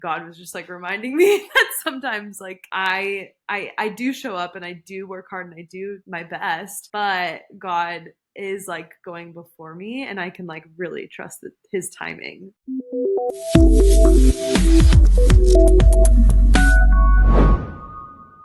God was just like reminding me that sometimes like I do show up and I do work hard and I do my best, but God is like going before me and I can like really trust his timing.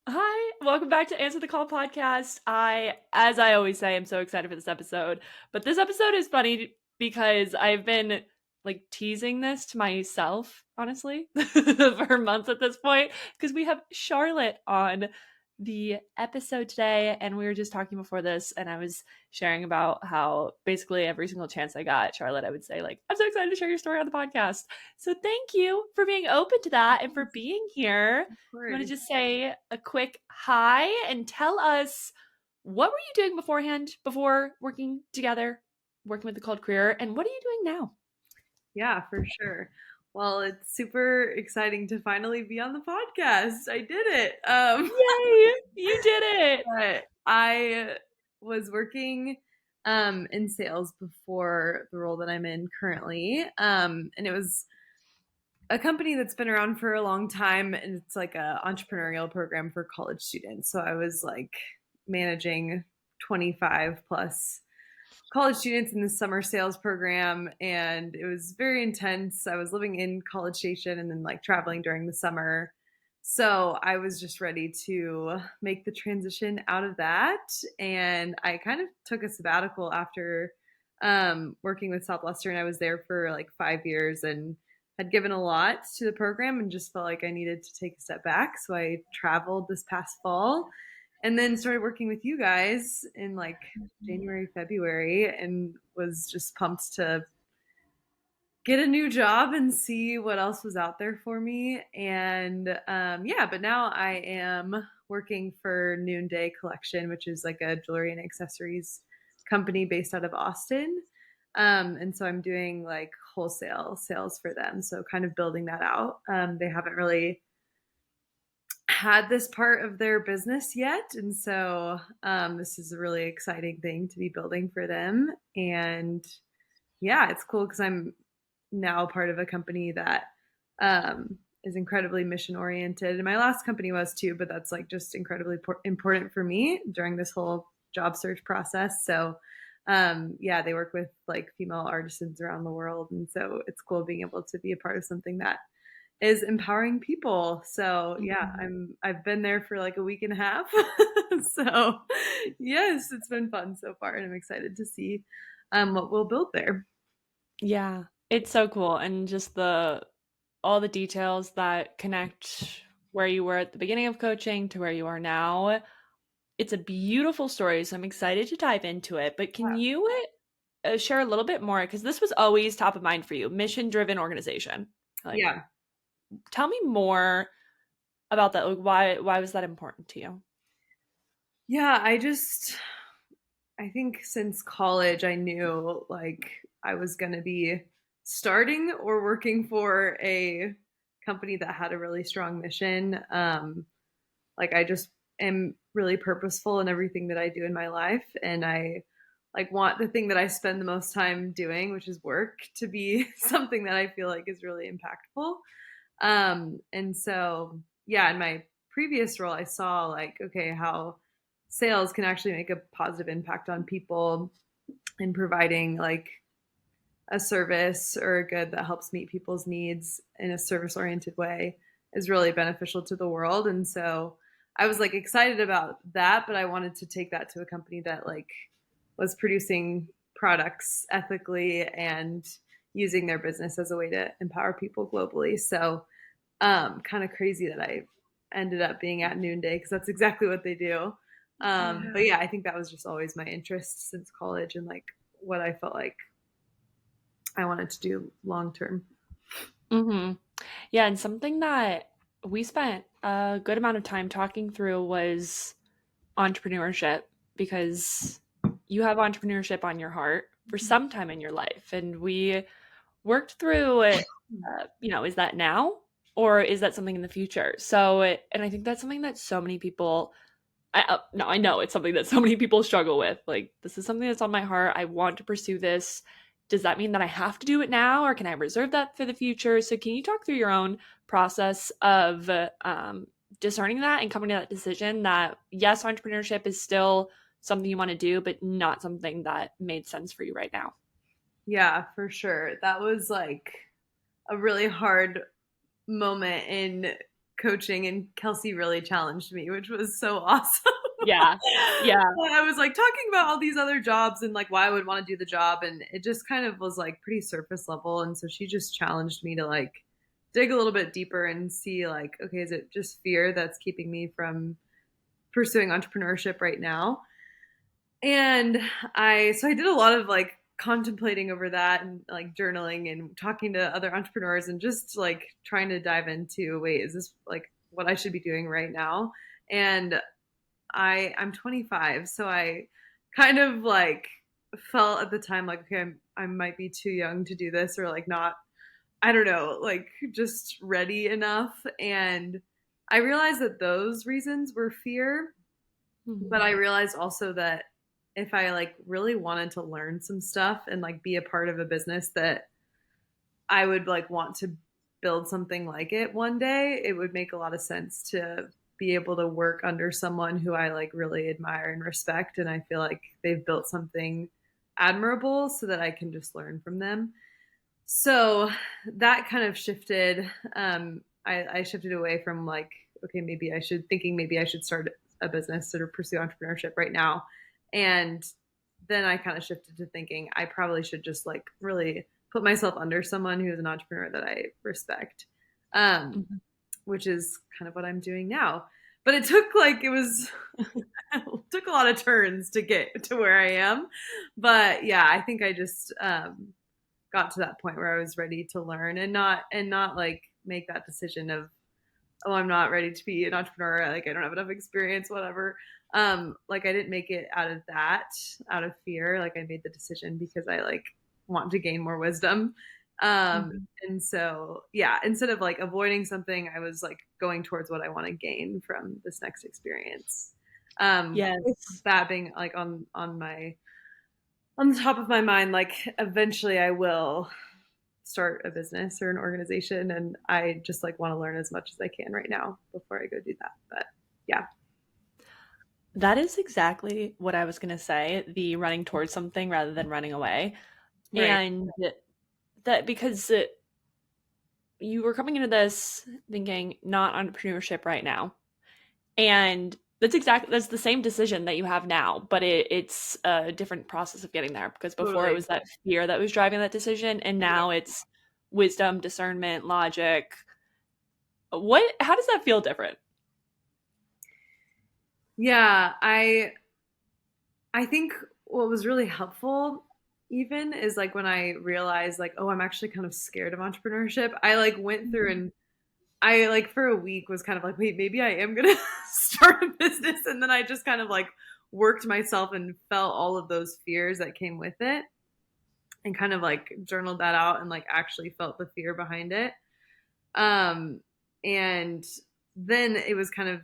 Hi, welcome back to Answer the Call podcast. As I always say, I'm so excited for this episode. But this episode is funny because I've been like teasing this to myself, honestly, for months at this point, because we have Charlotte on the episode today, and we were just talking before this, and I was sharing about how basically every single chance I got, Charlotte, I would say like, I'm so excited to share your story on the podcast. So thank you for being open to that and for being here. I'm going to just say a quick hi and tell us, what were you doing beforehand, before working together, working with the Called Career, and what are you doing now? Yeah, for sure. Well, it's super exciting to finally be on the podcast. I did it. Yay! You did it. But I was working in sales before the role that I'm in currently. And it was a company that's been around for a long time, and it's like a entrepreneurial program for college students. So I was like managing 25 plus college students in the summer sales program, and it was very intense. I was living in College Station and then like traveling during the summer. So I was just ready to make the transition out of that. And I kind of took a sabbatical after working with Southwestern. I was there for like 5 years and had given a lot to the program and just felt like I needed to take a step back. So I traveled this past fall and then started working with you guys in like January, February, and was just pumped to get a new job and see what else was out there for me. And but now I am working for Noonday Collection, which is like a jewelry and accessories company based out of Austin. And so I'm doing like wholesale sales for them. So kind of building that out. They haven't really had this part of their business yet. And so this is a really exciting thing to be building for them. And yeah, it's cool because I'm now part of a company that is incredibly mission oriented. And my last company was too, but that's like just incredibly important for me during this whole job search process. So they work with like female artisans around the world. And so it's cool being able to be a part of something that is empowering people. So yeah, I've been there for like a week and a half. So yes, it's been fun so far, and I'm excited to see what we'll build there. Yeah, it's so cool. And just all the details that connect where you were at the beginning of coaching to where you are now. It's a beautiful story, so I'm excited to dive into it. But can you share a little bit more? Because this was always top of mind for you, mission-driven organization. Yeah. Tell me more about that. Like, why was that important to you? Yeah, I think since college, I knew like I was going to be starting or working for a company that had a really strong mission. Like I just am really purposeful in everything that I do in my life. And I like want the thing that I spend the most time doing, which is work, to be something that I feel like is really impactful. And so, yeah, in my previous role, I saw like, okay, how sales can actually make a positive impact on people in providing like a service or a good that helps meet people's needs in a service oriented way is really beneficial to the world. And so I was like excited about that, but I wanted to take that to a company that like was producing products ethically and using their business as a way to empower people globally. So kind of crazy that I ended up being at Noonday because that's exactly what they do. But yeah, I think that was just always my interest since college and like what I felt like I wanted to do long term. Mm-hmm. Yeah, and something that we spent a good amount of time talking through was entrepreneurship, because you have entrepreneurship on your heart for some time in your life. And we worked through it, is that now or is that something in the future? So, and I think that's something that so many people, I know it's something that so many people struggle with. Like, this is something that's on my heart. I want to pursue this. does that mean that I have to do it now, or can I reserve that for the future? So can you talk through your own process of discerning that and coming to that decision that yes, entrepreneurship is still something you want to do, but not something that made sense for you right now? Yeah, for sure. That was like a really hard moment in coaching, and Kelsey really challenged me, which was so awesome. Yeah. Yeah. I was like talking about all these other jobs and like why I would want to do the job, and it just kind of was like pretty surface level. And so she just challenged me to like dig a little bit deeper and see like, okay, is it just fear that's keeping me from pursuing entrepreneurship right now? And I did a lot of like contemplating over that and like journaling and talking to other entrepreneurs and just like trying to dive into, wait, is this like what I should be doing right now? And I'm 25, so I kind of like felt at the time like, okay, I might be too young to do this, or like not, I don't know, like just ready enough. And I realized that those reasons were fear, but I realized also that if I like really wanted to learn some stuff and like be a part of a business that I would like want to build something like it one day, it would make a lot of sense to be able to work under someone who I like really admire and respect. And I feel like they've built something admirable so that I can just learn from them. So that kind of shifted. I shifted away from like, okay, maybe I should start a business or pursue entrepreneurship right now. And then I kind of shifted to thinking I probably should just like really put myself under someone who's an entrepreneur that I respect, um, Mhm. which is kind of what I'm doing now. But it took like it took a lot of turns to get to where I am. But yeah, I think I just got to that point where I was ready to learn and not like make that decision of, oh, I'm not ready to be an entrepreneur. Like I don't have enough experience, whatever. Like I didn't make it out of fear. Like I made the decision because I like want to gain more wisdom. Mhm. And so yeah, instead of like avoiding something, I was like going towards what I want to gain from this next experience. With Yes. that being like on the top of my mind, like eventually I will start a business or an organization, and I just like want to learn as much as I can right now before I go do that. But yeah. That is exactly what I was going to say, the running towards something rather than running away. Right. And that because you were coming into this thinking not entrepreneurship right now. And that's the same decision that you have now, but it's a different process of getting there because before it Totally. was that fear that was driving that decision, and now it's wisdom, discernment, logic. How does that feel different? Yeah, I think what was really helpful even is like when I realized like, oh, I'm actually kind of scared of entrepreneurship. I like went through Mhm. and I like for a week was kind of like, wait, maybe I am gonna start a business. And then I just kind of like worked myself and felt all of those fears that came with it and kind of like journaled that out and like actually felt the fear behind it. Um, and then it was kind of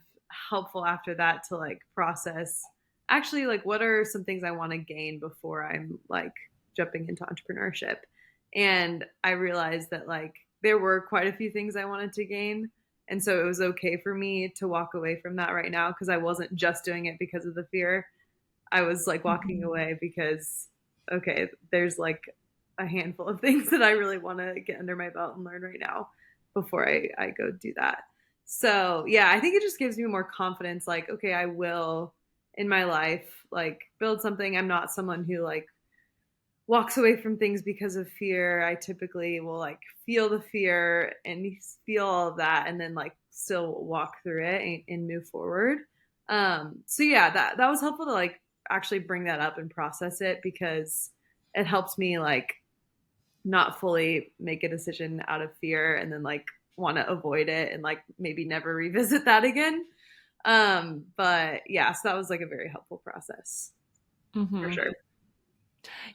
helpful after that to like process actually like what are some things I want to gain before I'm like jumping into entrepreneurship. And I realized that like there were quite a few things I wanted to gain. And so it was okay for me to walk away from that right now because I wasn't just doing it because of the fear. I was like walking Mhm. away because, okay, there's like a handful of things that I really want to get under my belt and learn right now before I go do that. So yeah, I think it just gives me more confidence. Like, okay, I will in my life like build something. I'm not someone who like walks away from things because of fear. I typically will like feel the fear and feel all of that and then like still walk through it and move forward. So yeah, that was helpful to like actually bring that up and process it because it helps me like not fully make a decision out of fear and then like want to avoid it and like maybe never revisit that again. But yeah, so that was like a very helpful process for Mhm. sure.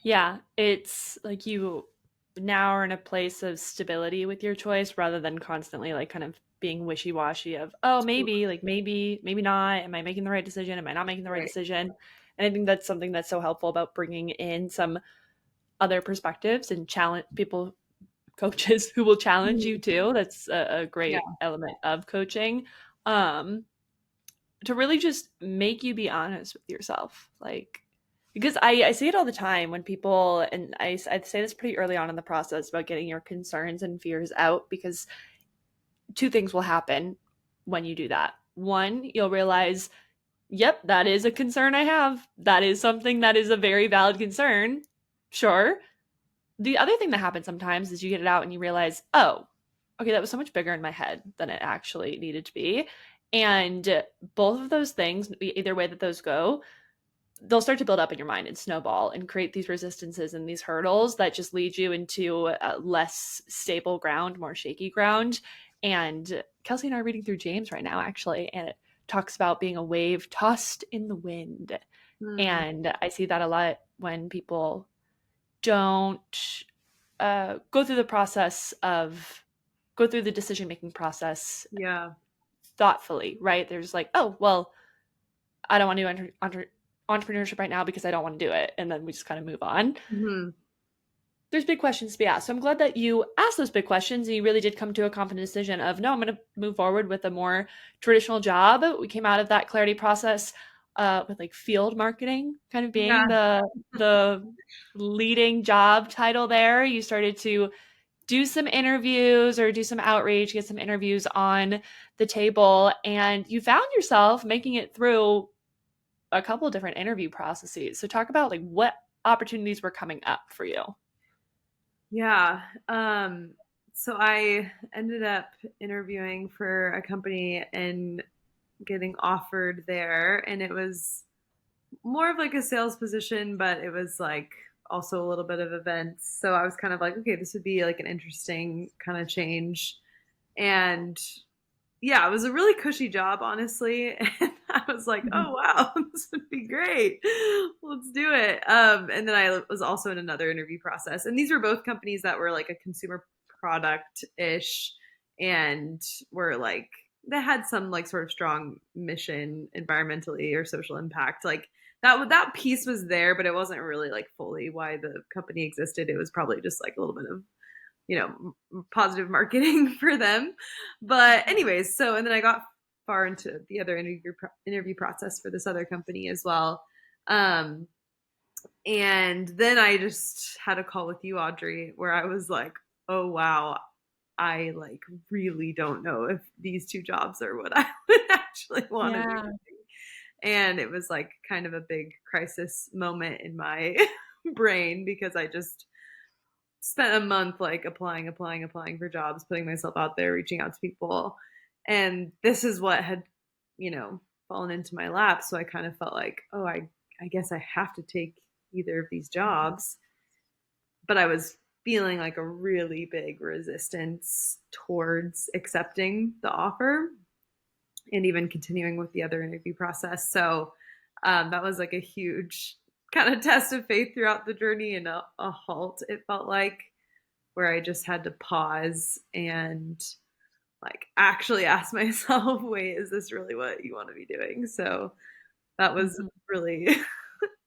Yeah, it's like you now are in a place of stability with your choice rather than constantly like kind of being wishy-washy of, oh, maybe, like maybe not. Am I making the right decision? Am I not making the right Right. decision? And I think that's something that's so helpful about bringing in some other perspectives and challenge people, coaches who will challenge you too. That's a Yeah. great element of coaching. Um, to really just make you be honest with yourself. Like, because I see it all the time when people, and I say this pretty early on in the process about getting your concerns and fears out, because two things will happen when you do that. One, you'll realize, yep, that is a concern I have. That is something that is a very valid concern. Sure. The other thing that happens sometimes is you get it out and you realize, oh, okay, that was so much bigger in my head than it actually needed to be. And both of those things, either way that those go, they'll start to build up in your mind and snowball and create these resistances and these hurdles that just lead you into less stable ground, more shaky ground. And Kelsey and I are reading through James right now, actually, and it talks about being a wave tossed in the wind. And I see that a lot when people don't go through the decision making process Yeah. thoughtfully, right? There's like, oh, well, I don't want to do entrepreneurship right now because I don't want to do it. And then we just kind of move on. Mm-hmm. There's big questions to be asked. So I'm glad that you asked those big questions and you really did come to a confident decision of, no, I'm going to move forward with a more traditional job. We came out of that clarity process with like field marketing kind of being the leading job title there. You started to do some interviews or do some outreach, get some interviews on the table, and you found yourself making it through a couple of different interview processes. So talk about like what opportunities were coming up for you. Yeah. So I ended up interviewing for a company and getting offered there, and it was more of like a sales position, but it was like also a little bit of events. So I was kind of like, okay, this would be like an interesting kind of change. And yeah, it was a really cushy job, honestly. And I was like, oh wow, this would be great. Let's do it. And then I was also in another interview process. And these were both companies that were like a consumer product-ish and were like they had some like sort of strong mission environmentally or social impact. Like that piece was there, but it wasn't really like fully why the company existed. It was probably just like a little bit of positive marketing for them. But anyways, so and then I got far into the other interview process for this other company as well. And then I just had a call with you, Audrey, where I was like, oh wow, I like really don't know if these two jobs are what I would actually want to be doing. And it was like kind of a big crisis moment in my brain because I just spent a month like applying for jobs, putting myself out there, reaching out to people. And this is what had, fallen into my lap. So I kind of felt like, oh, I guess I have to take either of these jobs. But I was feeling like a really big resistance towards accepting the offer and even continuing with the other interview process. So that was like a huge kind of test of faith throughout the journey and a halt, it felt like, where I just had to pause and like actually ask myself, wait, is this really what you want to be doing? So that was really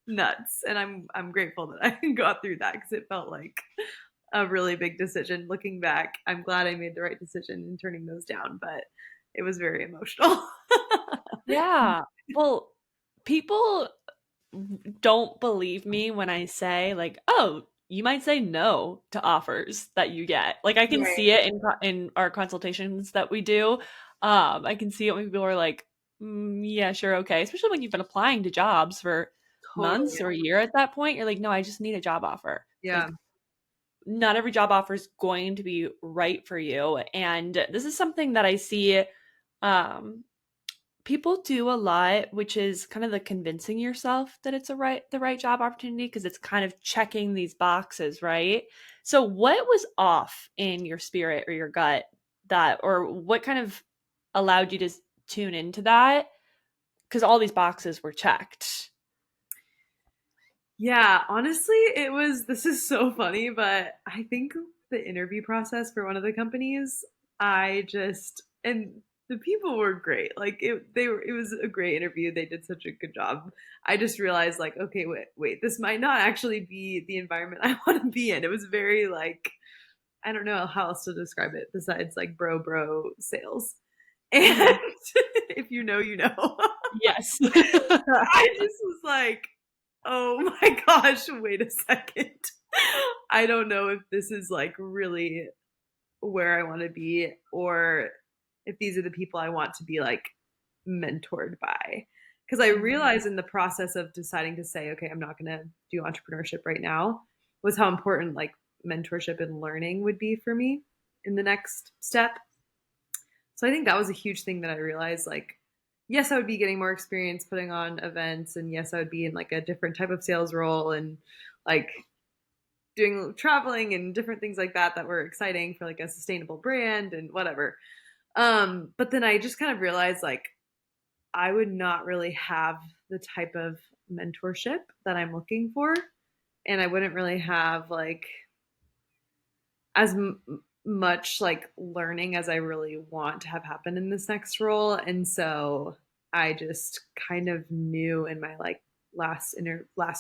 nuts. And I'm grateful that I got through that because it felt like a really big decision. Looking back, I'm glad I made the right decision in turning those down, but it was very emotional. Yeah. Well, people don't believe me when I say like, oh, you might say no to offers that you get. Like I can see it in our consultations that we do. I can see it when people are like, yeah, sure, okay. Especially when you've been applying to jobs for months or a year at that point. You're like, no, I just need a job offer. Yeah. Like, not every job offer is going to be right for you. And this is something that I see people do a lot, which is kind of the convincing yourself that it's the right job opportunity because it's kind of checking these boxes, right? So what was off in your spirit or your gut or what kind of allowed you to tune into that? Because all these boxes were checked. Yeah, honestly, this is so funny, but I think the interview process for one of the companies, and the people were great. Like it was a great interview. They did such a good job. I just realized like, okay, wait, this might not actually be the environment I want to be in. It was very like, I don't know how else to describe it besides like bro sales. And if you know, you know. Yes. I just was like, oh my gosh, wait a second. I don't know if this is like really where I want to be, or if these are the people I want to be like mentored by. Because I realized in the process of deciding to say, okay, I'm not going to do entrepreneurship right now, was how important like mentorship and learning would be for me in the next step. So I think that was a huge thing that I realized like, yes, I would be getting more experience putting on events, and yes, I would be in like a different type of sales role and like doing traveling and different things like that were exciting for like a sustainable brand and whatever. But then I just kind of realized like I would not really have the type of mentorship that I'm looking for, and I wouldn't really have like as much like learning as I really want to have happen in this next role. And so I just kind of knew in my like last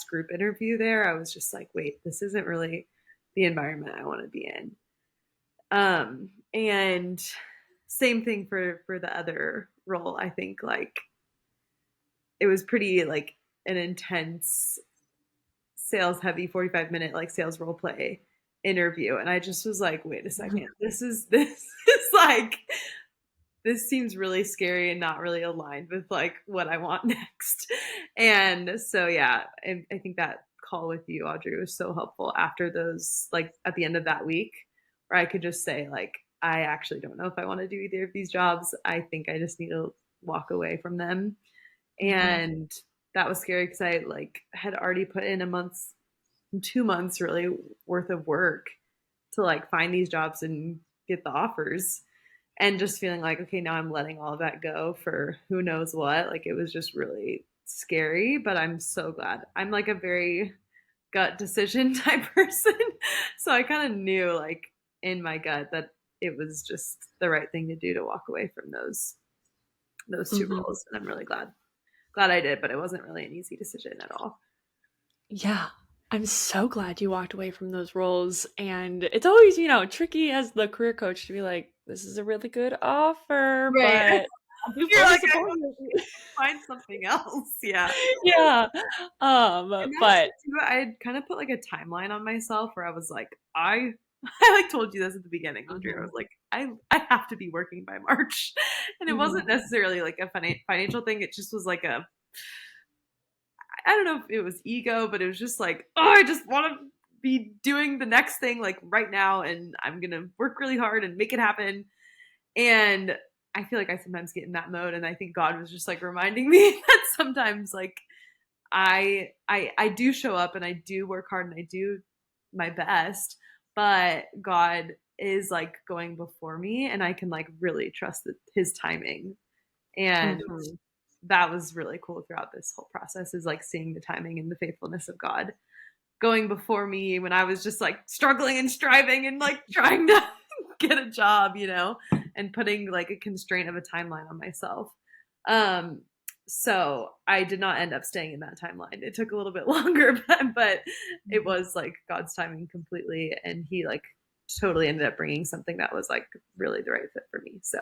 group interview there, I was just like, wait, this isn't really the environment I want to be in. And same thing for the other role. I think like it was pretty like an intense sales heavy 45-minute like sales role play interview, and I just was like, wait a second, this is like this seems really scary and not really aligned with like what I want next. And so yeah, I think that call with you, Audrey, was so helpful after those, like at the end of that week, where I could just say like, I actually don't know if I want to do either of these jobs. I think I just need to walk away from them. And that was scary because I like had already put in 2 months really worth of work to like find these jobs and get the offers, and just feeling like, okay, now I'm letting all of that go for who knows what. Like it was just really scary, but I'm so glad. I'm like a very gut decision type person. So I kind of knew like in my gut that it was just the right thing to do to walk away from those two roles. And I'm really glad I did, but it wasn't really an easy decision at all. Yeah. I'm so glad you walked away from those roles. And it's always, tricky as the career coach to be like, this is a really good offer, Right. but I do You're fully like, I support hope it. you find something else. Yeah. Yeah. And that's But too, I kind of put like a timeline on myself where I was like, I like told you this at the beginning, Audrey. I was like, I have to be working by March. And it wasn't necessarily like a financial thing. It just was like I don't know if it was ego, but it was just like, oh, I just want to be doing the next thing like right now, and I'm going to work really hard and make it happen. And I feel like I sometimes get in that mode, and I think God was just like reminding me that sometimes like I do show up and I do work hard and I do my best, but God is like going before me, and I can like really trust his timing. And that was really cool throughout this whole process, is like seeing the timing and the faithfulness of God going before me when I was just like struggling and striving and like trying to get a job, and putting like a constraint of a timeline on myself. So I did not end up staying in that timeline. It took a little bit longer, but it was like God's timing completely. And he like totally ended up bringing something that was like really the right fit for me. So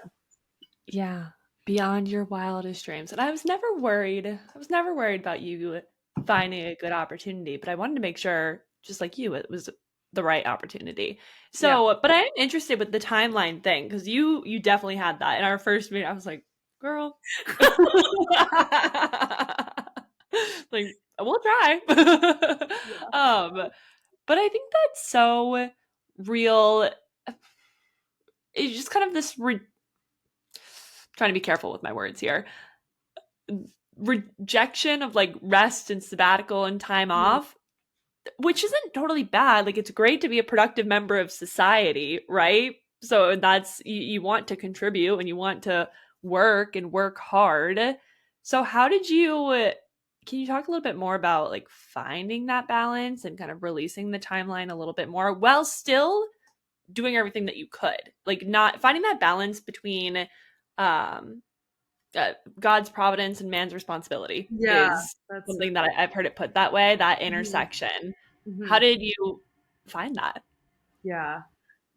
yeah, beyond your wildest dreams. And I was never worried. I was never worried about you finding a good opportunity, but I wanted to make sure, just like you, it was the right opportunity. So, but I am interested with the timeline thing, because you definitely had that. In our first meeting, I was like, girl. Like, we'll try. But I think that's so real. It's just kind of this trying to be careful with my words here. Rejection of like rest and sabbatical and time off, which isn't totally bad. Like, it's great to be a productive member of society, right? So that's, you want to contribute and you want to work and work hard. So can you talk a little bit more about like finding that balance and kind of releasing the timeline a little bit more while still doing everything that you could, like not finding that balance between um, God's providence and man's responsibility Yeah, is that's something that I've heard it put that way, that mhm, intersection. How mhm. did you find that? Yeah,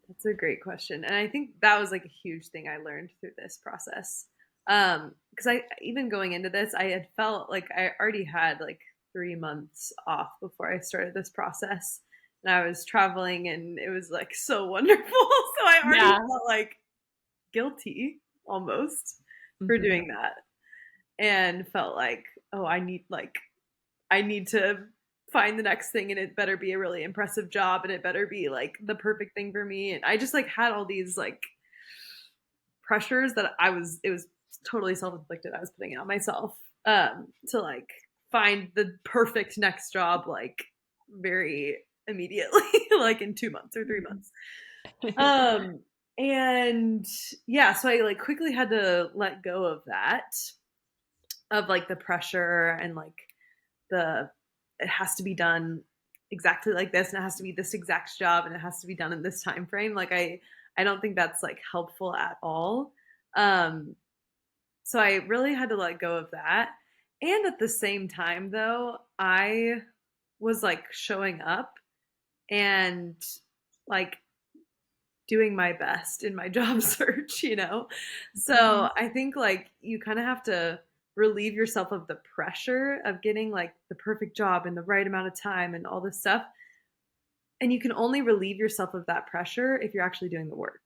that's a great question. And I think that was like a huge thing I learned through this process. Because I even going into this, I had felt like I already had like 3 months off before I started this process. And I was traveling and it was like so wonderful. So I already Yeah. felt like guilty almost for Mhm. doing that and felt like, oh, I need to find the next thing and it better be a really impressive job and it better be like the perfect thing for me. And I just like had all these like pressures that it was totally self-inflicted. I was putting it on myself to like find the perfect next job like very immediately, like in 2 months or 3 months. Um and yeah, so I like quickly had to let go of that, of like the pressure and like the it has to be done exactly like this and it has to be this exact job and it has to be done in this time frame. Like I don't think that's like helpful at all. um so I really had to let go of that. And at the same time though, I was like showing up and like doing my best in my job search, you know? So Mhm. I think like you kind of have to relieve yourself of the pressure of getting like the perfect job in the right amount of time and all this stuff. And you can only relieve yourself of that pressure if you're actually doing the work.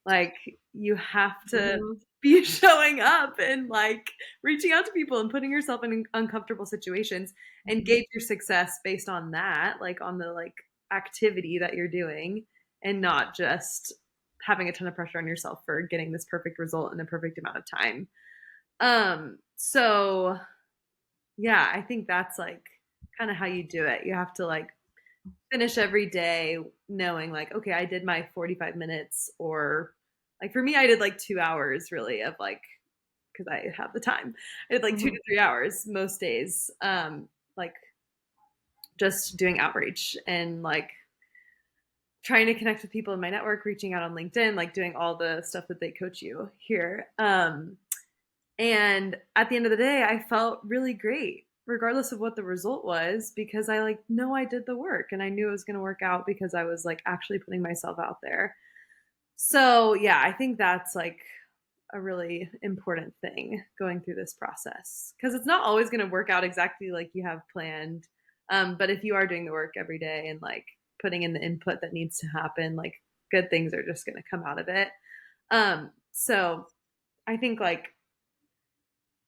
Like you have to Mhm. be showing up and like reaching out to people and putting yourself in uncomfortable situations and Mhm. gauge your success based on that, like on the like activity that you're doing and not just having a ton of pressure on yourself for getting this perfect result in a perfect amount of time. So yeah, I think that's like kind of how you do it. You have to like finish every day knowing like, okay, I did my 45 minutes, or like for me, I did like 2 hours really of like, because I have the time. I did like two Mhm. to 3 hours most days, like just doing outreach and like trying to connect with people in my network, reaching out on LinkedIn, like doing all the stuff that they coach you here. And at the end of the day, I felt really great, regardless of what the result was, because I like know I did the work and I knew it was going to work out because I was like actually putting myself out there. So, yeah, I think that's like a really important thing going through this process, because it's not always going to work out exactly like you have planned. But if you are doing the work every day and like putting in the input that needs to happen, like good things are just going to come out of it. So I think like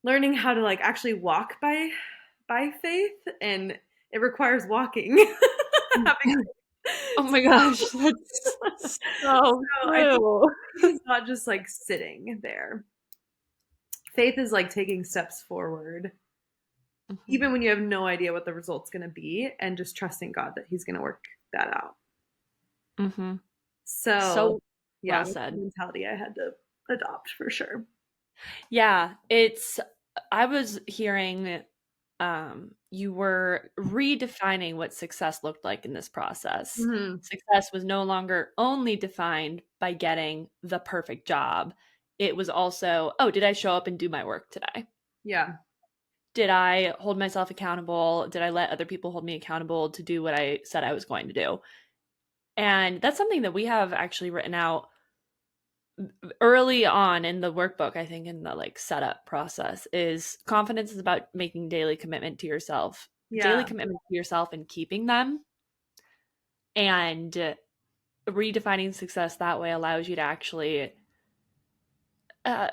learning how to like actually walk by faith, and it requires walking. Having Oh my so, gosh, that's so so I think true. faith is not just like sitting there. Faith is like taking steps forward Mhm. even when you have no idea what the result's going to be, and just trusting God that he's going to work that out. Mhm. So So yeah, well that's the said. mentality I had to adopt for sure. Yeah, it's I was hearing you were redefining what success looked like in this process. Hmm. Success was no longer only defined by getting the perfect job. It was also, oh, did I show up and do my work today? Yeah. Did I hold myself accountable? Did I let other people hold me accountable to do what I said I was going to do? And that's something that we have actually written out early on in the workbook. I think in the like setup process is confidence is about making daily Yeah. commitment to yourself and keeping them, and redefining success that way allows you to actually uh,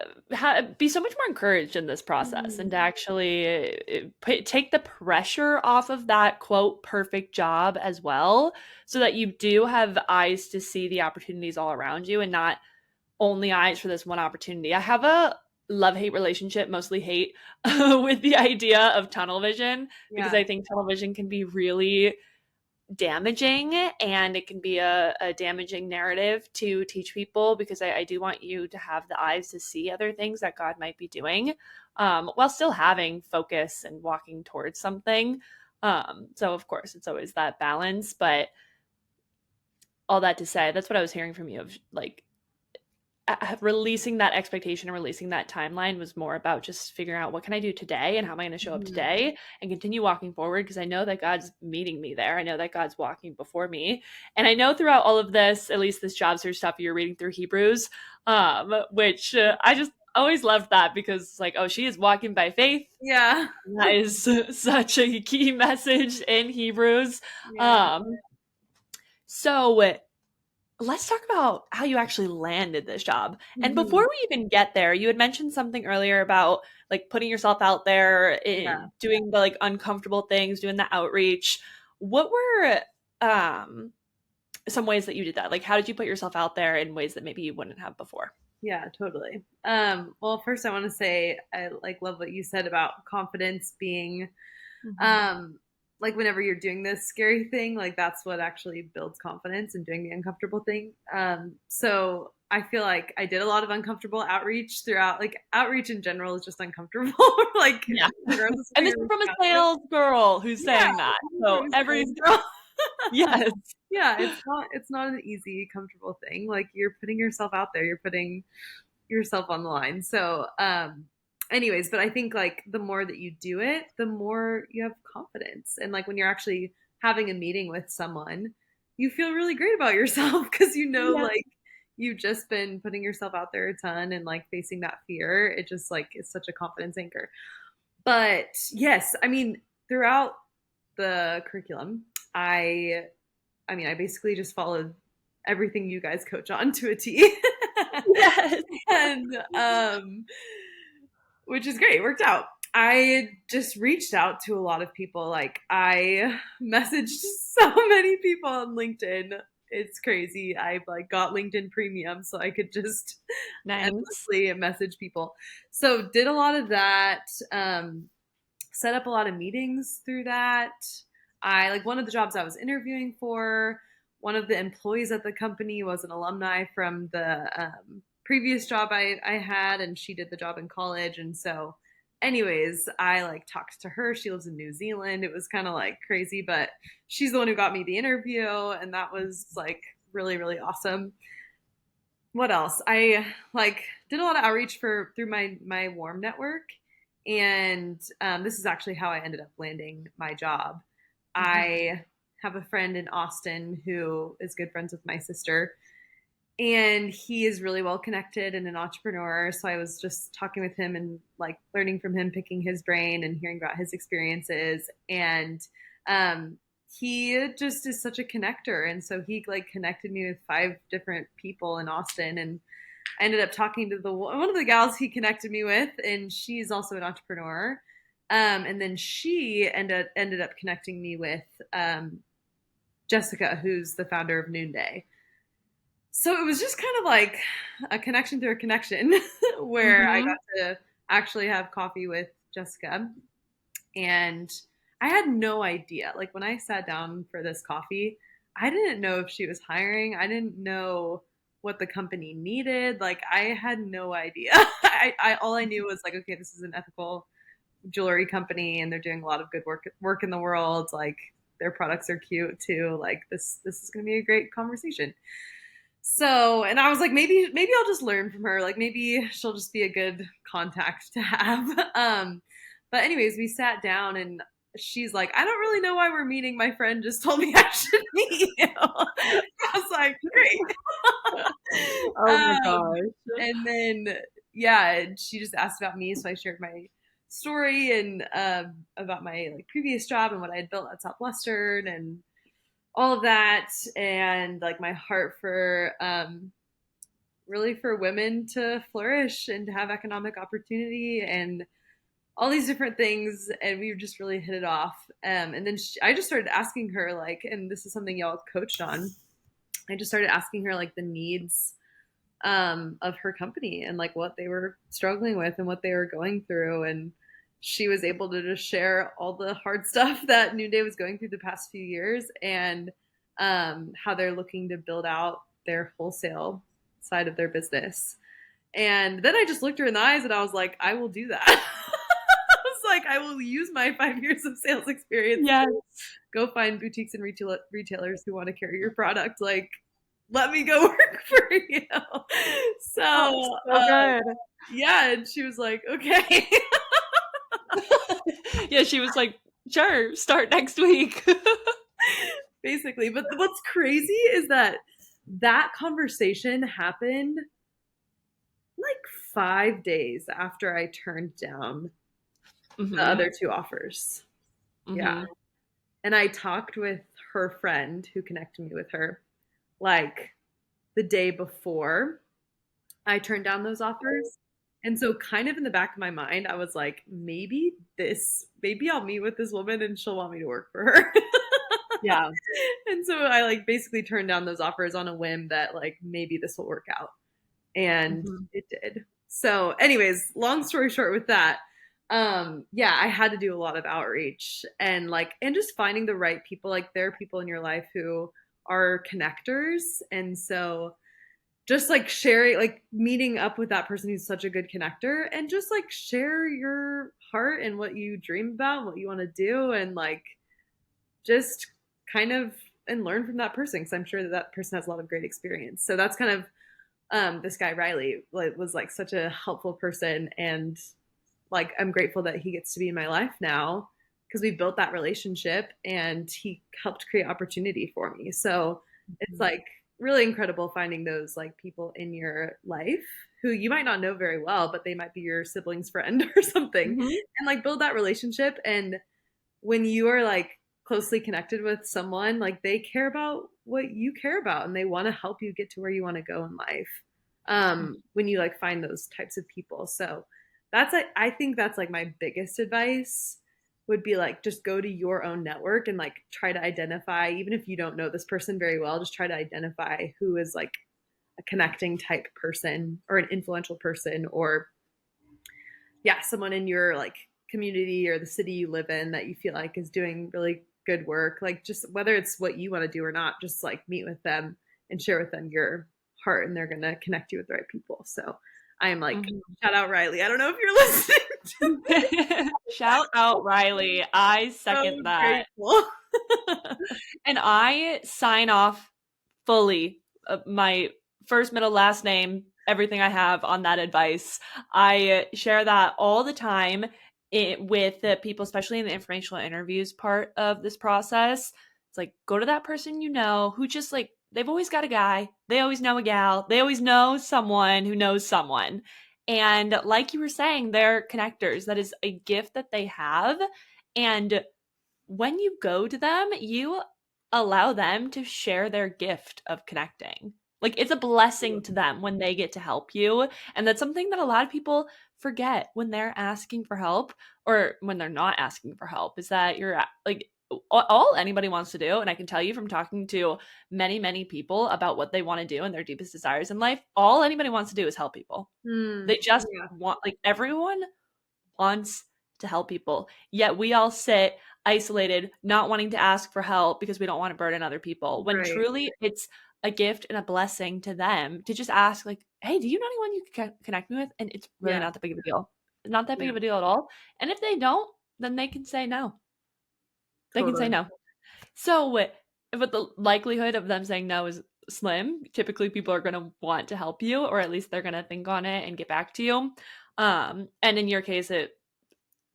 be so much more encouraged in this process, and Mhm. to actually take the pressure off of that quote perfect job as well, so that you do have eyes to see the opportunities all around you and not only eyes for this one opportunity. I have a love-hate relationship, mostly hate, with the idea of tunnel vision, because Yeah. I think tunnel vision can be really damaging, and it can be a damaging narrative to teach people, because I do want you to have the eyes to see other things that God might be doing, while still having focus and walking towards something. So of course it's always that balance, but all that to say, that's what I was hearing from you, of like releasing that expectation and releasing that timeline was more about just figuring out what can I do today and how am I going to show up today and continue walking forward, because I know that God's meeting me there. I know that God's walking before me. And I know throughout all of this, at least this job search stuff, you're reading through Hebrews, which I just always loved that, because it's like, oh, she is walking by faith. Yeah. That is such a key message in Hebrews. Yeah. So let's talk about how you actually landed this job. And before we even get there, you had mentioned something earlier about like putting yourself out there and doing the like uncomfortable things, doing the outreach. What were some ways that you did that? Like, how did you put yourself out there in ways that maybe you wouldn't have before? Yeah, totally. Well, first I want to say I like love what you said about confidence being like whenever you're doing this scary thing, like that's what actually builds confidence and doing the uncomfortable thing. So I feel like I did a lot of uncomfortable outreach throughout. Like outreach in general is just uncomfortable. Like, yeah. And this is from a sales girl who's saying that. So every girl. Yes. Yeah, it's not an easy, comfortable thing. Like you're putting yourself out there, you're putting yourself on the line. So, anyways, but I think like the more that you do it, the more you have confidence. And like when you're actually having a meeting with someone, you feel really great about yourself because like you've just been putting yourself out there a ton and like facing that fear. It just like is such a confidence anchor. But yes, I mean, throughout the curriculum, I basically just followed everything you guys coach on to a T. Yes. And which is great. It worked out. I just reached out to a lot of people. Like I messaged so many people on LinkedIn. It's crazy. I like got LinkedIn Premium so I could just endlessly message people. So did a lot of that. Set up a lot of meetings through that. I like one of the jobs I was interviewing for, one of the employees at the company was an alumni from the previous job I had, and she did the job in college. And so anyways, I like talked to her. She lives in New Zealand. It was kind of like crazy, but she's the one who got me the interview, and that was like really, really awesome. What else? I like did a lot of outreach through my warm network. And this is actually how I ended up landing my job. I have a friend in Austin who is good friends with my sister, and he is really well connected and an entrepreneur. So I was just talking with him and like learning from him, picking his brain and hearing about his experiences. And he just is such a connector. And so he like connected me with 5 different people in Austin, and I ended up talking to one of the gals he connected me with, and she's also an entrepreneur. And then she ended up connecting me with Jessica, who's the founder of Noonday. So it was just kind of like a connection through a connection where I got to actually have coffee with Jessica. And I had no idea. Like when I sat down for this coffee, I didn't know if she was hiring. I didn't know what the company needed. Like I had no idea. All I knew was like, okay, this is an ethical jewelry company and they're doing a lot of good work in the world. Like their products are cute too. Like this is going to be a great conversation. So, and I was like, maybe I'll just learn from her. Like maybe she'll just be a good contact to have. But anyways, we sat down and she's like, I don't really know why we're meeting. My friend just told me I should meet you. I was like, great. Oh my gosh. And then, yeah, she just asked about me. So I shared my story and about my like previous job and what I had built at Southwestern and all of that. And like my heart for really for women to flourish and to have economic opportunity and all these different things. And we just really hit it off. And then I just started asking her like, and this is something y'all coached on. I just started asking her like the needs of her company and like what they were struggling with and what they were going through. And she was able to just share all the hard stuff that Noonday was going through the past few years and how they're looking to build out their wholesale side of their business. And then I just looked her in the eyes and I was like, I will do that. Like I will use my 5 years of sales experience. Yes. Go find boutiques and retailers who want to carry your product. Like let me go work for you. Oh, So, so good. yeah, and she was like, okay. Yeah, she was like, sure, start next week. Basically. But what's crazy is that that conversation happened like 5 days after I turned down the Mm-hmm. other two offers. Yeah. Mm-hmm. And I talked with her friend who connected me with her like the day before I turned down those offers. And so, kind of in the back of my mind, I was like, maybe I'll meet with this woman and she'll want me to work for her. Yeah. And so, I like basically turned down those offers on a whim that like maybe this will work out. And Mm-hmm. it did. So, anyways, long story short with that, yeah, I had to do a lot of outreach and just finding the right people. Like there are people in your life who are connectors. And so just like sharing, like meeting up with that person who's such a good connector and just like share your heart and what you dream about, what you want to do, and like just kind of and learn from that person because I'm sure that that person has a lot of great experience. So that's kind of this guy Riley like, was like such a helpful person, and like I'm grateful that he gets to be in my life now because we built that relationship and he helped create opportunity for me. So it's like really incredible finding those like people in your life who you might not know very well, but they might be your sibling's friend or something, Mm-hmm. and like build that relationship. And when you are like closely connected with someone, like they care about what you care about and they want to help you get to where you want to go in life. When you like find those types of people. So that's like, I think that's like my biggest advice would be like just go to your own network and like try to identify, even if you don't know this person very well, just try to identify who is like a connecting type person or an influential person, or yeah, someone in your like community or the city you live in that you feel like is doing really good work. Like just whether it's what you want to do or not, just like meet with them and share with them your heart, and they're gonna connect you with the right people. So I am like, Mm-hmm. shout out Riley. I don't know if you're listening to Shout out Riley. I so second that. grateful. And I sign off fully my first, middle, last name, everything I have on that advice. I share that all the time with the people, especially in the informational interviews part of this process. It's like, go to that person you know who just like, they've always got a guy, they always know a gal, they always know someone who knows someone. And like you were saying, they're connectors. That is a gift that they have. And when you go to them, you allow them to share their gift of connecting. Like it's a blessing to them when they get to help you. And that's something that a lot of people forget when they're asking for help or when they're not asking for help is that you're like, all anybody wants to do. And I can tell you from talking to many, many people about what they want to do and their deepest desires in life, all anybody wants to do is help people. Hmm. They just Yeah. want, like, everyone wants to help people. Yet we all sit isolated, not wanting to ask for help because we don't want to burden other people. When Right. truly it's a gift and a blessing to them to just ask, like, hey, do you know anyone you can connect me with? And it's really Yeah. not that big of a deal. Not that big Yeah. of a deal at all. And if they don't, then they can say no. They can say Totally. no. So, but the likelihood of them saying no is slim. Typically, people are going to want to help you, or at least they're going to think on it and get back to you. And in your case, it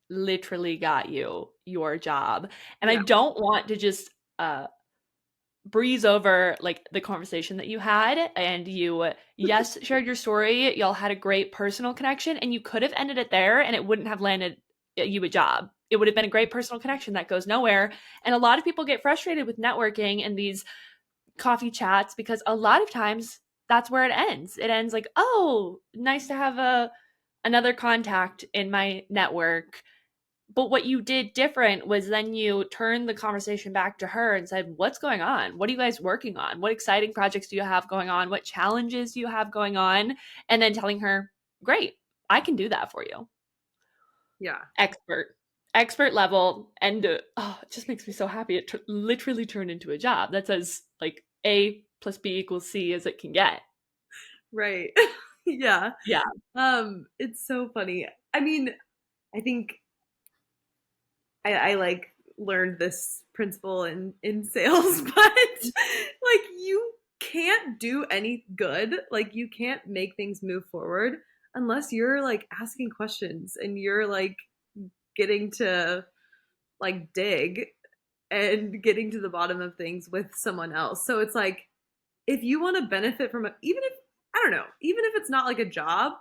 literally got you your job. And I Yeah. don't want to just breeze over like the conversation that you had, and you yes shared your story, y'all had a great personal connection, and you could have ended it there and it wouldn't have landed you a job. It would have been a great personal connection that goes nowhere. And a lot of people get frustrated with networking and these coffee chats because a lot of times that's where it ends like, oh, nice to have a another contact in my network. But what you did different was then you turned the conversation back to her and said, what's going on? What are you guys working on? What exciting projects do you have going on? What challenges do you have going on? And then telling her, great, I can do that for you. Yeah. Expert level. And oh, it just makes me so happy. It literally turned into a job that says like A plus B equals C as it can get. Right. Yeah. Yeah. It's so funny. I mean, I think I like learned this principle in sales, but like you can't do any good. Like, you can't make things move forward unless you're like asking questions and you're like getting to like dig and getting to the bottom of things with someone else. So it's like, if you want to benefit from it, even if, I don't know, even if it's not like a job,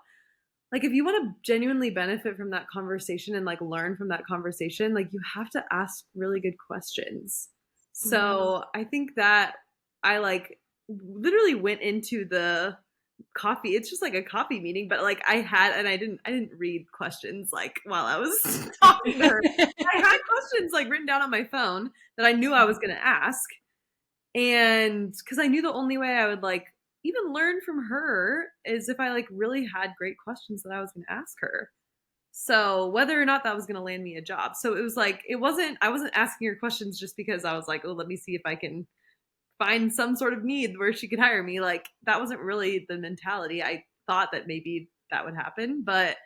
like if you want to genuinely benefit from that conversation and like learn from that conversation, like you have to ask really good questions. So I think that I like literally went into the coffee. It's just like a coffee meeting, but like I didn't read questions like while I was talking to her. I had questions like written down on my phone that I knew I was going to ask. And because I knew the only way I would like even learn from her is if I like really had great questions that I was going to ask her. So whether or not that was going to land me a job. So it was like, I wasn't asking her questions just because I was like, oh, let me see if I can find some sort of need where she could hire me. Like that wasn't really the mentality. I thought that maybe that would happen, but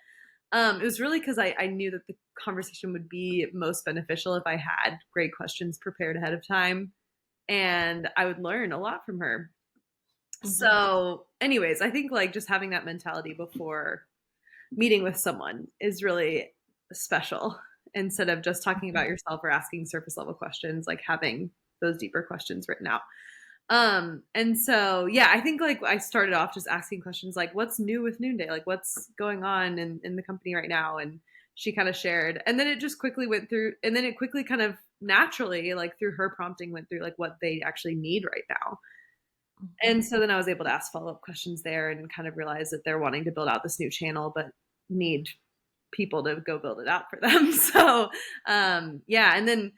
it was really because I knew that the conversation would be most beneficial if I had great questions prepared ahead of time, and I would learn a lot from her. So anyways, I think like just having that mentality before meeting with someone is really special, instead of just talking about yourself or asking surface level questions, like having those deeper questions written out. And so yeah, I think like I started off just asking questions like, what's new with Noonday? Like what's going on in the company right now? And she kind of shared, and then it just quickly went through, and then it quickly kind of naturally, like through her prompting, went through like what they actually need right now. And so then I was able to ask follow-up questions there and kind of realize that they're wanting to build out this new channel, but need people to go build it out for them. So yeah, and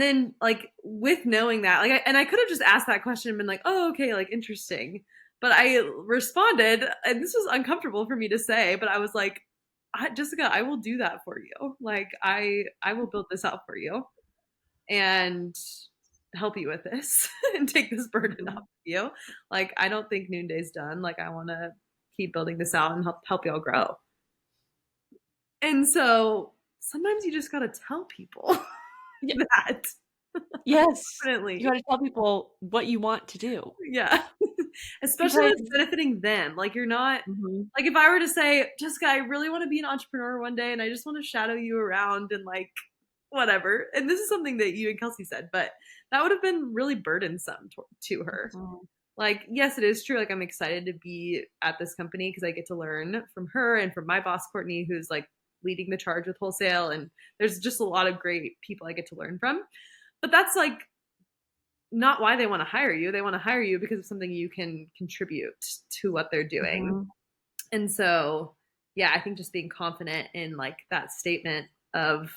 then like with knowing that, like I could have just asked that question and been like, oh, okay, like interesting. But I responded, and this was uncomfortable for me to say, but I was like, Jessica, I will do that for you. Like I will build this out for you and help you with this and take this burden off of you. Like I don't think Noonday's done. Like I want to keep building this out and help y'all grow. And so sometimes you just got to tell people that. Yes. Definitely. You got to tell people what you want to do. Yeah. Especially if it's benefiting them. Like you're not like, if I were to say, Jessica, I really want to be an entrepreneur one day and I just want to shadow you around and like whatever. And this is something that you and Kelsey said, but that would have been really burdensome to her. Like, yes, it is true. Like I'm excited to be at this company because I get to learn from her and from my boss, Courtney, who's like leading the charge with wholesale. And there's just a lot of great people I get to learn from. But that's like not why they want to hire you. They want to hire you because of something you can contribute to what they're doing. And so, yeah, I think just being confident in like that statement of,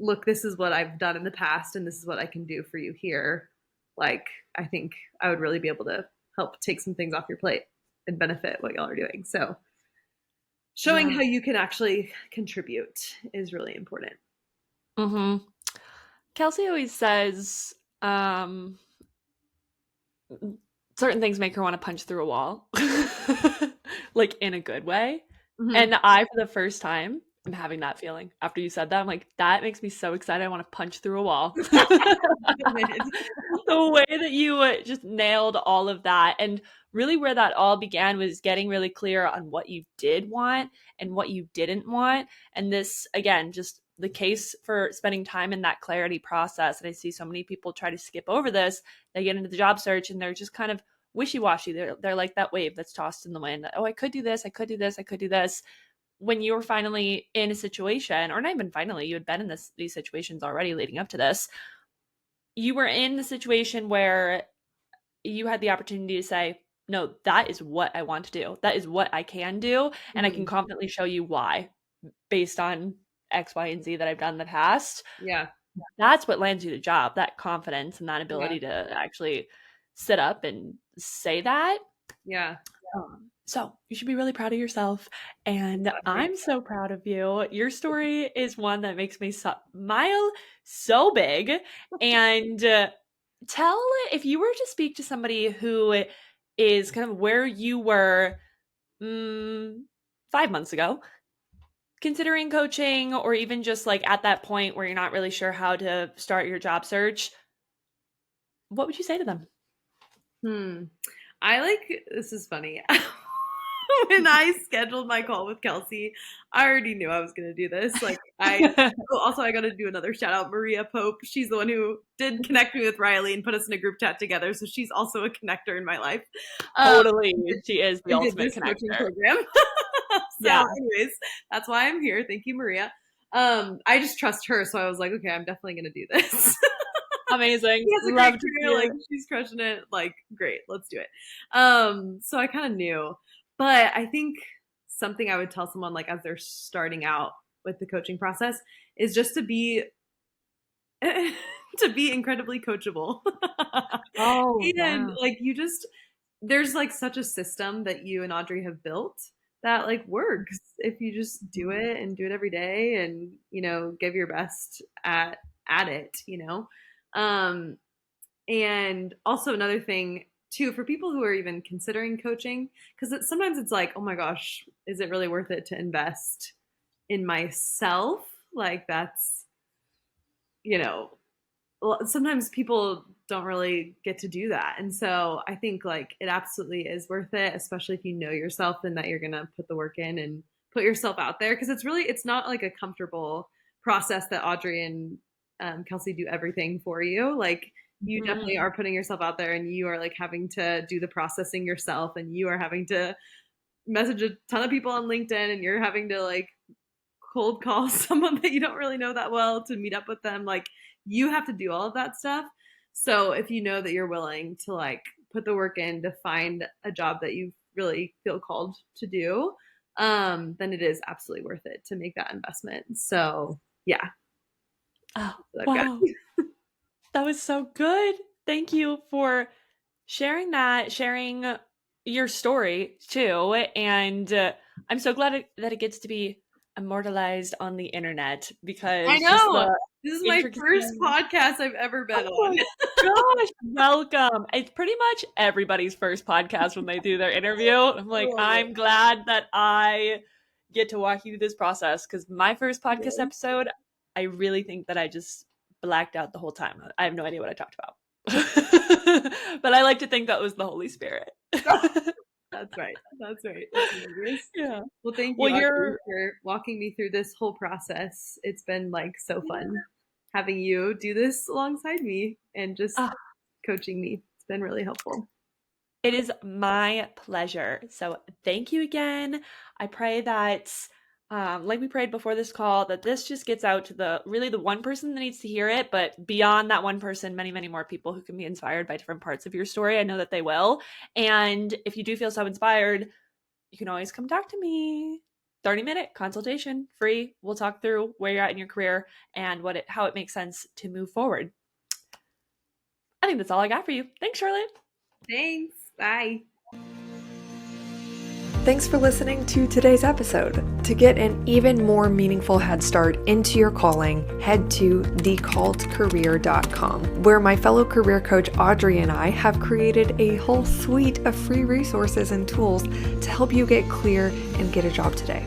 look, this is what I've done in the past and this is what I can do for you here. Like, I think I would really be able to help take some things off your plate and benefit what y'all are doing. So showing how you can actually contribute is really important. Kelsey always says certain things make her want to punch through a wall, like in a good way. And I, for the first time, I'm having that feeling after you said that. I'm like, that makes me so excited. I want to punch through a wall. The way that you just nailed all of that, and really where that all began was getting really clear on what you did want and what you didn't want. And this, again, just the case for spending time in that clarity process. And I see so many people try to skip over this. They get into the job search and they're just kind of wishy-washy. They're like that wave that's tossed in the wind. Oh, I could do this. I could do this. I could do this. When you were finally in a situation, or not even finally, you had been in these situations already leading up to this. You were in the situation where you had the opportunity to say, no, that is what I want to do. That is what I can do. And I can confidently show you why based on X, Y, and Z that I've done in the past. Yeah. That's what lands you the job, that confidence and that ability to actually sit up and say that. Yeah. So you should be really proud of yourself. And I'm so proud of you. Your story is one that makes me smile so big. And tell, if you were to speak to somebody who is kind of where you were 5 months ago, considering coaching, or even just like at that point where you're not really sure how to start your job search, what would you say to them? This is funny. When I scheduled my call with Kelsey, I already knew I was going to do this. Also, I got to do another shout out, Maria Pope. She's the one who did connect me with Riley and put us in a group chat together. So she's also a connector in my life. Totally. She is the ultimate connector. Program. Anyways, that's why I'm here. Thank you, Maria. I just trust her. So I was like, okay, I'm definitely going to do this. Amazing. Love to hear. Like, she's crushing it. Like, great, let's do it. So I kind of knew, but I think something I would tell someone like as they're starting out with the coaching process is just to be incredibly coachable. Like there's like such a system that you and Audrey have built that like works if you just do it and do it every day and, you know, give your best at it, you know? And also another thing too, for people who are even considering coaching, because sometimes it's like, oh my gosh, is it really worth it to invest in myself? Like that's, you know, sometimes people don't really get to do that. And so I think like it absolutely is worth it, especially if you know yourself and that you're going to put the work in and put yourself out there. Because it's not like a comfortable process that Audrey and Kelsey do everything for you. Like you definitely are putting yourself out there and you are like having to do the processing yourself and you are having to message a ton of people on LinkedIn and you're having to like cold call someone that you don't really know that well to meet up with them. Like you have to do all of that stuff. So if you know that you're willing to like put the work in to find a job that you really feel called to do, then it is absolutely worth it to make that investment. So yeah. Oh, wow. That was so good. Thank you for sharing your story too. And I'm so glad that it gets to be immortalized on the internet because I know this is my first podcast I've ever been on. Gosh, welcome. It's pretty much everybody's first podcast when they do their interview. I'm like, I'm glad that I get to walk you through this process because my first podcast episode, I really think that I just blacked out the whole time. I have no idea what I talked about. But I like to think that was the Holy Spirit. That's right. That's yeah. Well, thank you for walking me through this whole process. It's been like so fun having you do this alongside me and just coaching me. It's been really helpful. It is my pleasure. So thank you again. I pray that like we prayed before this call, that this just gets out to the one person that needs to hear it, but beyond that one person, many, many more people who can be inspired by different parts of your story. I know that they will. And if you do feel so inspired, you can always come talk to me. 30-minute consultation, free. We'll talk through where you're at in your career and how it makes sense to move forward. I think that's all I got for you. Thanks, Charlotte. Thanks. Bye. Thanks for listening to today's episode. To get an even more meaningful head start into your calling, head to thecalledcareer.com, where my fellow career coach Audrey and I have created a whole suite of free resources and tools to help you get clear and get a job today.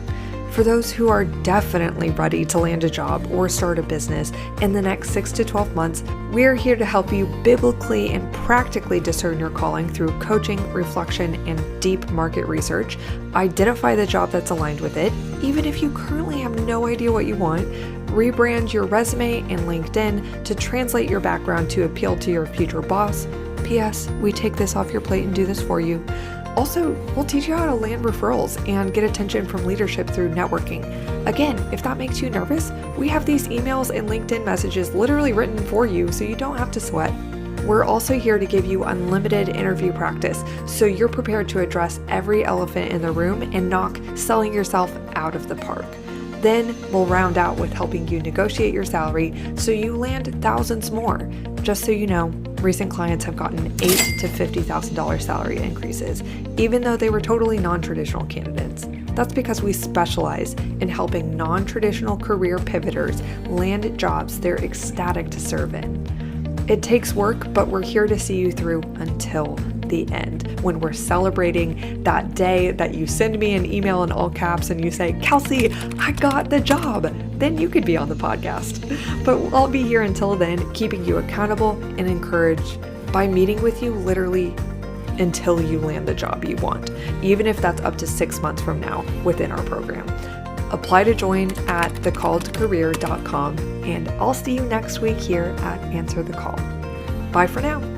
For those who are definitely ready to land a job or start a business in the next 6 to 12 months, we're here to help you biblically and practically discern your calling through coaching, reflection, and deep market research. Identify the job that's aligned with it, even if you currently have no idea what you want. Rebrand your resume and LinkedIn to translate your background to appeal to your future boss. P.S. We take this off your plate and do this for you. Also, we'll teach you how to land referrals and get attention from leadership through networking. Again, if that makes you nervous, we have these emails and LinkedIn messages literally written for you so you don't have to sweat. We're also here to give you unlimited interview practice so you're prepared to address every elephant in the room and knock selling yourself out of the park. Then we'll round out with helping you negotiate your salary so you land thousands more. Just so you know, recent clients have gotten $8,000 to $50,000 salary increases, even though they were totally non-traditional candidates. That's because we specialize in helping non-traditional career pivoters land jobs they're ecstatic to serve in. It takes work, but we're here to see you through until the end, when we're celebrating that day that you send me an email in all caps and you say, Kelsey, I got the job. Then you could be on the podcast. But I'll be here until then, keeping you accountable and encouraged by meeting with you literally until you land the job you want, even if that's up to 6 months from now within our program. Apply to join at thecalledcareer.com, and I'll see you next week here at Answer the Call. Bye for now.